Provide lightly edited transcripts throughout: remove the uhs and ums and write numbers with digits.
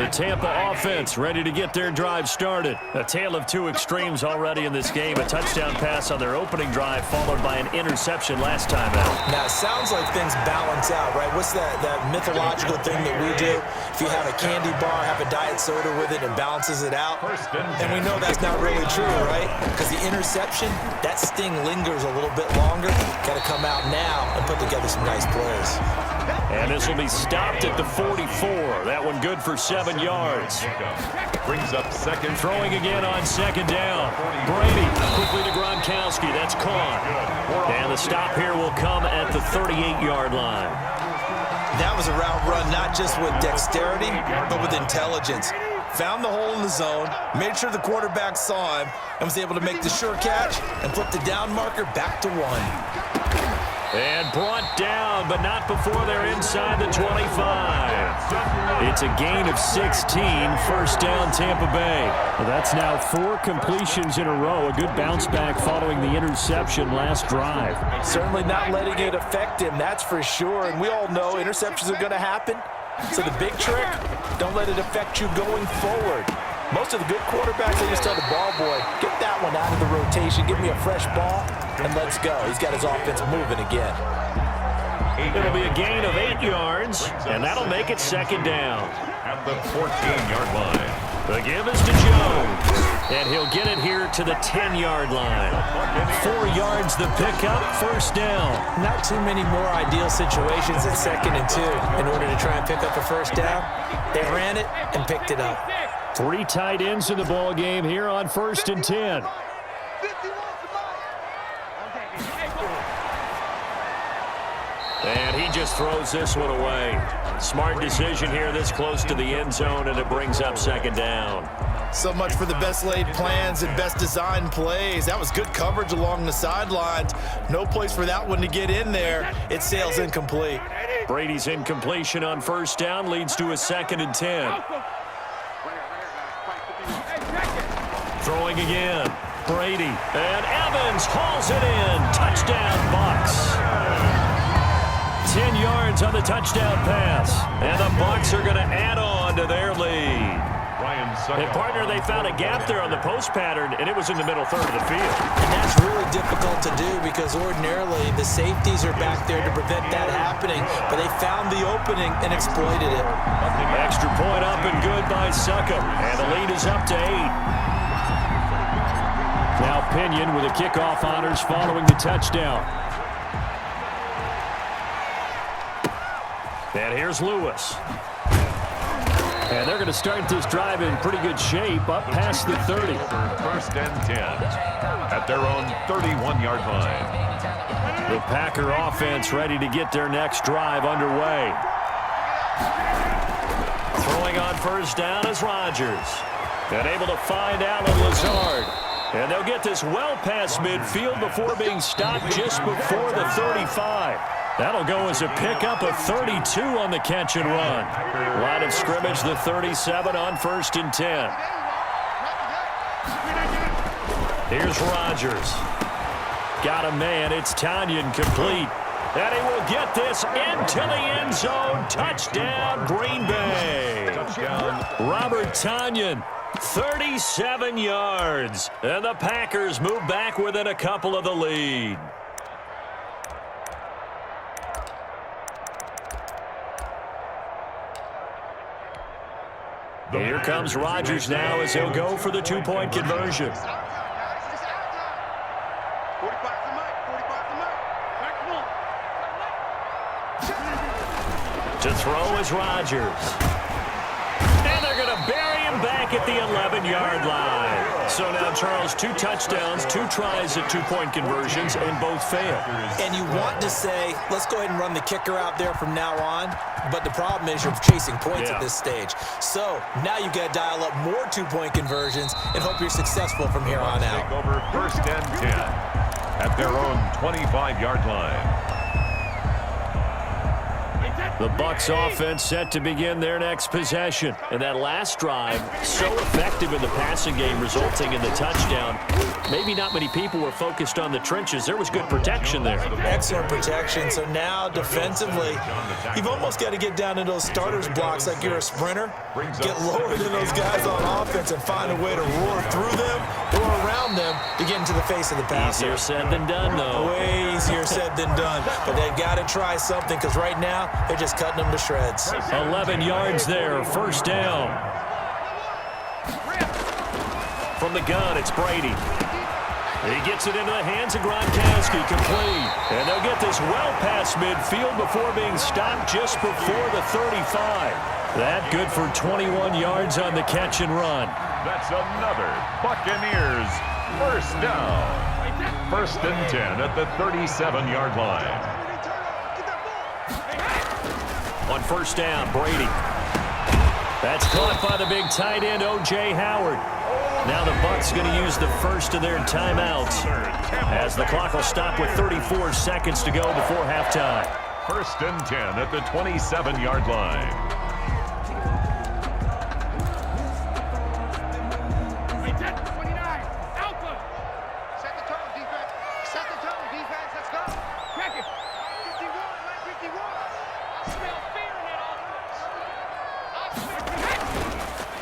The Tampa offense ready to get their drive started. A tale of two extremes already in this game. A touchdown pass on their opening drive followed by an interception last time out. Now, it sounds like things balance out, right? What's that mythological thing that we do? If you have a candy bar, have a diet soda with it, and balances it out. And we know that's not really true, right? Because the interception, that sting lingers a little bit longer. Got to come out now and put together some nice plays. And this will be stopped at the 44. That one good for 7 yards. Brings up second. Throwing again on second down. Brady quickly to Gronkowski. That's caught. And the stop here will come at the 38-yard line. That was a route run not just with dexterity, but with intelligence. Found the hole in the zone, made sure the quarterback saw him, and was able to make the sure catch and flip the down marker back to 1. And brought down, but not before they're inside the 25. It's a gain of 16, first down Tampa Bay. Well, that's now 4 completions in a row. A good bounce back following the interception last drive. Certainly not letting it affect him, that's for sure. And we all know interceptions are going to happen. So the big trick, don't let it affect you going forward. Most of the good quarterbacks, they just tell the ball boy, get that one out of the rotation, give me a fresh ball, and let's go. He's got his offense moving again. It'll be a gain of 8 yards, and that'll make it second down. At the 14-yard line. The give is to Jones, and he'll get it here to the 10-yard line. 4 yards the pickup, first down. Not too many more ideal situations at 2nd and 2 in order to try and pick up a first down. They ran it and picked it up. 3 tight ends in the ball game here on 1st and 10. And he just throws this one away. Smart decision here this close to the end zone, and it brings up second down. So much for the best laid plans and best designed plays. That was good coverage along the sidelines. No place for that one to get in there. It sails incomplete. Brady's incompletion on first down leads to a 2nd and 10. Throwing again. Brady. And Evans hauls it in. Touchdown, Bucs. 10 yards on the touchdown pass. And the Bucs are going to add on to their lead. And partner, they found a gap there on the post pattern, and it was in the middle third of the field. And that's really difficult to do because ordinarily the safeties are back there to prevent that happening, but they found the opening and exploited it. Extra point up and good by Succop. And the lead is up to 8. Now Pinion with a kickoff honors following the touchdown. And here's Lewis. And they're going to start this drive in pretty good shape, up past the 30. 1st and 10 at their own 31-yard line. The Packer offense ready to get their next drive underway. Throwing on first down is Rodgers. And able to find Allen Lazard. And they'll get this well past midfield before being stopped just before the 35. That'll go as a pickup of 32 on the catch and run. Line of scrimmage, the 37 on 1st and 10. Here's Rodgers. Got a man. It's Tanyan complete. And he will get this into the end zone. Touchdown, Green Bay. Touchdown. Robert Tanyan, 37 yards. And the Packers move back within a couple of the lead. Here comes Rodgers now as he'll go for the 2-point conversion. To throw is Rodgers. And they're going to bury him back at the 11-yard line. So now, Charles, 2 touchdowns, 2 tries at 2-point conversions, and both fail. And you want to say, let's go ahead and run the kicker out there from now on. But the problem is you're chasing points at this stage. So now you've got to dial up more 2-point conversions and hope you're successful from here on out. Take over 1st and 10 at their own 25-yard line. The Bucs offense set to begin their next possession. And that last drive, so effective in the passing game, resulting in the touchdown. Maybe not many people were focused on the trenches. There was good protection there. Excellent protection. So now defensively, you've almost got to get down into those starters blocks like you're a sprinter. Get lower than those guys on offense and find a way to roar through them or around them to get into the face of the passer. Easier said than done, though. Way easier said than done. But they've got to try something because right now they're just cutting them to shreds. 11 yards there, first down. From the gun, it's Brady. He gets it into the hands of Gronkowski, complete. And they'll get this well past midfield before being stopped just before the 35. That good for 21 yards on the catch and run. That's another Buccaneers first down. First and 10 at the 37-yard line. On first down, Brady. That's caught by the big tight end, O.J. Howard. Now the Bucs going to use the first of their timeouts as the clock will stop with 34 seconds to go before halftime. First and 10 at the 27-yard line.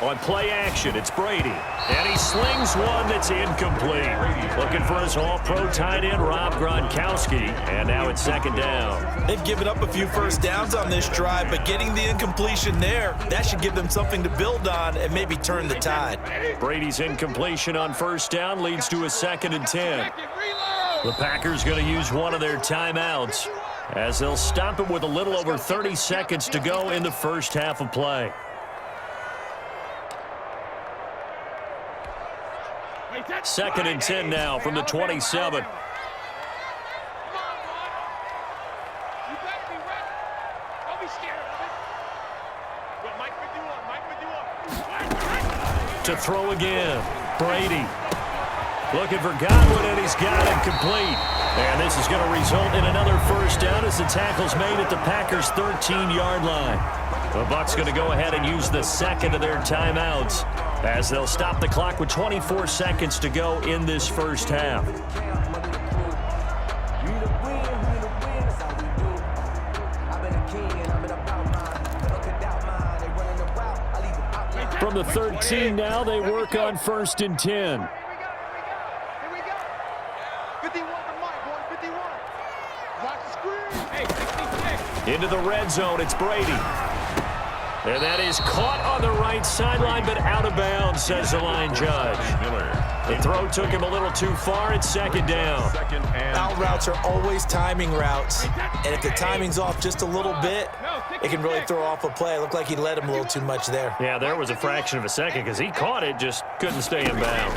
On play action, it's Brady. And he slings one that's incomplete. Looking for his all-pro tight end, Rob Gronkowski. And now it's second down. They've given up a few first downs on this drive, but getting the incompletion there, that should give them something to build on and maybe turn the tide. Brady's incompletion on first down leads to a second and 10. The Packers going to use one of their timeouts as they'll stop it with a little over 30 seconds to go in the first half of play. Second and 10 now from the 27. To throw again, Brady. Looking for Godwin, and he's got it complete. And this is going to result in another first down as the tackle's made at the Packers' 13-yard line. The Bucs going to go ahead and use the second of their timeouts as they'll stop the clock with 24 seconds to go in this first half. From the 13 now, they work on first and 10. Into the red zone, it's Brady. And that is caught on the right sideline, but out of bounds, says the line judge. The throw took him a little too far. It's second down. Out routes are always timing routes. And if the timing's off just a little bit, it can really throw off a play. It looked like he let him a little too much there. Yeah, there was a fraction of a second because he caught it, just couldn't stay in bounds.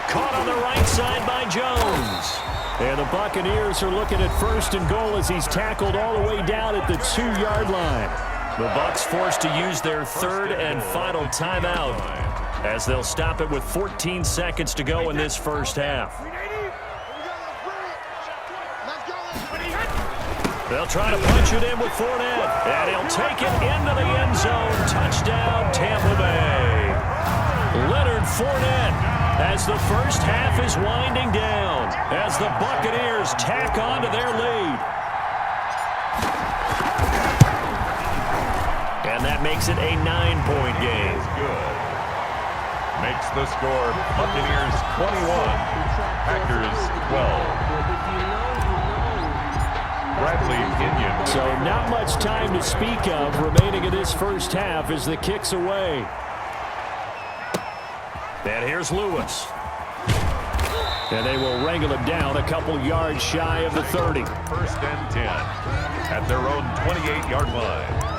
Caught on the right side by Jones. And the Buccaneers are looking at first and goal as he's tackled all the way down at the 2-yard line. The Bucs forced to use their third and final timeout as they'll stop it with 14 seconds to go in this first half. They'll try to punch it in with Fournette, and he'll take it into the end zone. Touchdown, Tampa Bay. Leonard Fournette as the first half is winding down as the Buccaneers tack on to their lead. And that makes it a 9-point game. Good. Makes the score Buccaneers 21, Packers 12. Bradley Inion. So not much time to speak of remaining in this first half as the kick's away. And here's Lewis. And they will wrangle him down a couple yards shy of the 30. First and 10 at their own 28-yard line.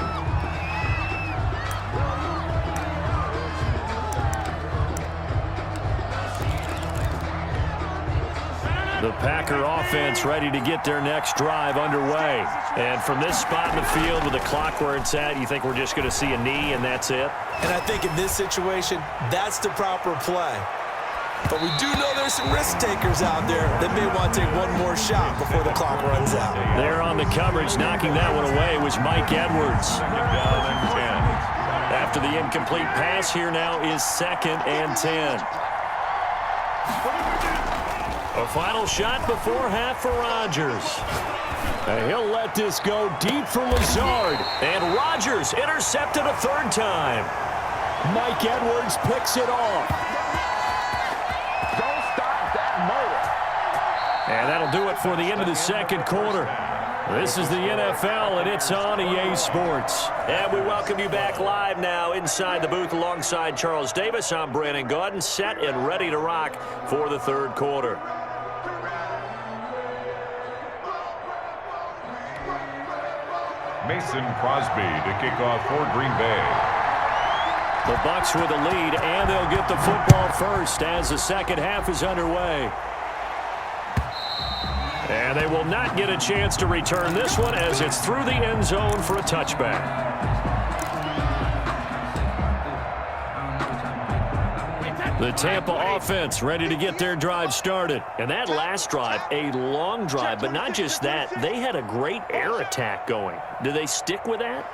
The Packer offense ready to get their next drive underway. And from this spot in the field with the clock where it's at, you think we're just going to see a knee and that's it? And I think in this situation, that's the proper play. But we do know there's some risk takers out there that may want to take one more shot before the clock runs out. There on the coverage, knocking that one away was Mike Edwards. After the incomplete pass, here now is 2nd and 10. A final shot before half for Rodgers. And he'll let this go deep for Lazard. And Rodgers intercepted a 3rd time. Mike Edwards picks it off. Don't stop that motor. And that'll do it for the end of the 2nd quarter. This is the NFL, and it's on EA Sports. And we welcome you back live now inside the booth alongside Charles Davis. I'm Brandon Gaudin, set and ready to rock for the 3rd quarter. Mason Crosby to kick off for Green Bay. The Bucs with a lead, and they'll get the football first as the 2nd half is underway. And they will not get a chance to return this one as it's through the end zone for a touchback. The Tampa offense ready to get their drive started. And that last drive, a long drive, but not just that, they had a great air attack going. Do they stick with that?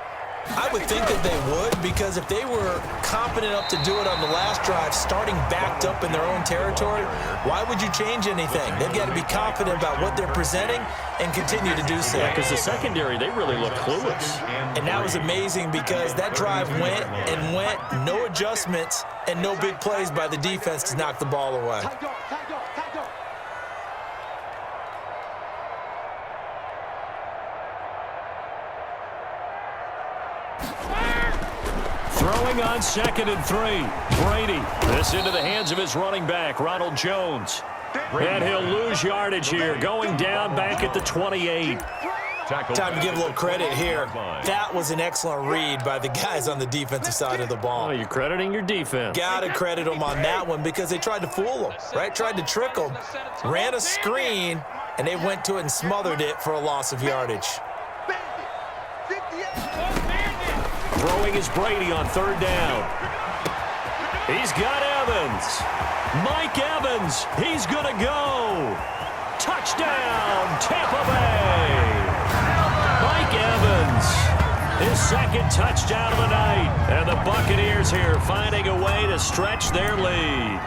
I would think that they would, because if they were competent enough to do it on the last drive, starting backed up in their own territory, why would you change anything? They've got to be confident about what they're presenting and continue to do so. Yeah, because the secondary, they really look clueless. And that was amazing because that drive went and went, no adjustments and no big plays by the defense to knock the ball away. Throwing on 2nd and 3. Brady. This into the hands of his running back, Ronald Jones. And he'll lose yardage here, going down back at the 28. Time to give a little credit here. That was an excellent read by the guys on the defensive side of the ball. Oh, you're crediting your defense. Got to credit them on that one because they tried to fool them, right? Tried to trick them, ran a screen, and they went to it and smothered it for a loss of yardage. Throwing is Brady on 3rd down. He's got Evans. Mike Evans, he's going to go. Touchdown, Tampa Bay. Mike Evans, his 2nd touchdown of the night. And the Buccaneers here finding a way to stretch their lead.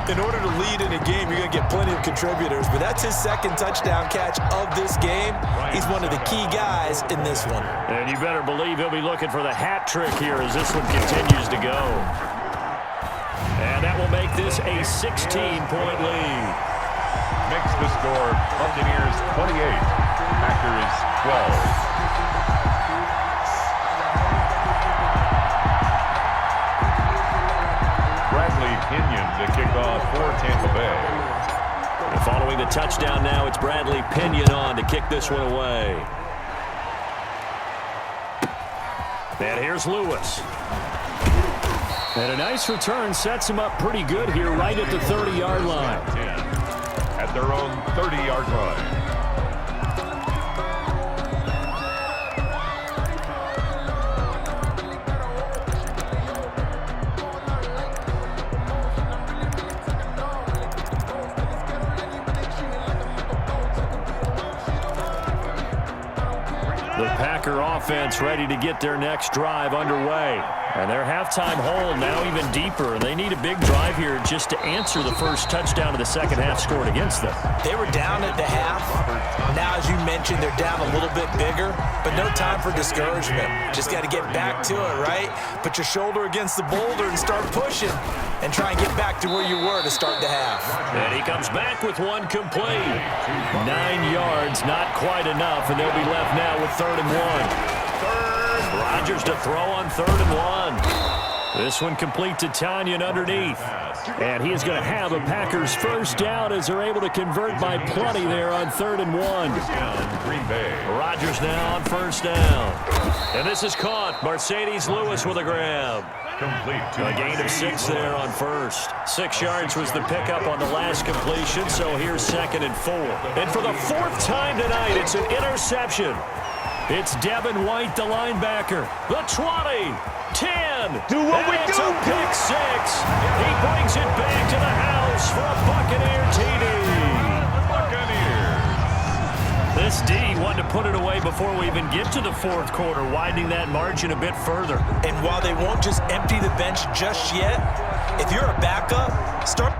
In order to lead in a game, you're going to get plenty of contributors, but that's his 2nd touchdown catch of this game. He's one of the key guys in this one. And you better believe he'll be looking for the hat trick here as this one continues to go. And that will make this a 16-point lead. Makes the score Buccaneers 28, Packers 12. Pinion to kick off for Tampa Bay. And following the touchdown now, it's Bradley Pinion on to kick this one away. And here's Lewis. And a nice return sets him up pretty good here right at the 30-yard line. At their own 30-yard line. The Packer offense ready to get their next drive underway. And their halftime hole now even deeper. They need a big drive here just to answer the first touchdown of the 2nd half scored against them. They were down at the half. Now, as you mentioned, they're down a little bit bigger, but no time for discouragement. Just got to get back to it, right? Put your shoulder against the boulder and start pushing and try and get back to where you were to start the half. And he comes back with one complete. 9 yards, not quite enough, and they'll be left now with 3rd and 1. Rodgers to throw on 3rd and 1. This one complete to Tanyan underneath. And he is going to have a Packers first down as they're able to convert by plenty there on 3rd and 1. Green Bay. Rodgers now on 1st down. And this is caught. Mercedes Lewis with a grab. Complete to A gain of 6 there on 1st. 6 yards was the pickup on the last completion, so here's 2nd and 4. And for the 4th time tonight, it's an interception. It's Devin White, the linebacker. The 20, 10. Do what we It's do. a pick six. He brings it back to the house for a Buccaneer TD. Buccaneers. This D wanted to put it away before we even get to the fourth quarter, widening that margin a bit further. And while they won't just empty the bench just yet, if you're a backup, start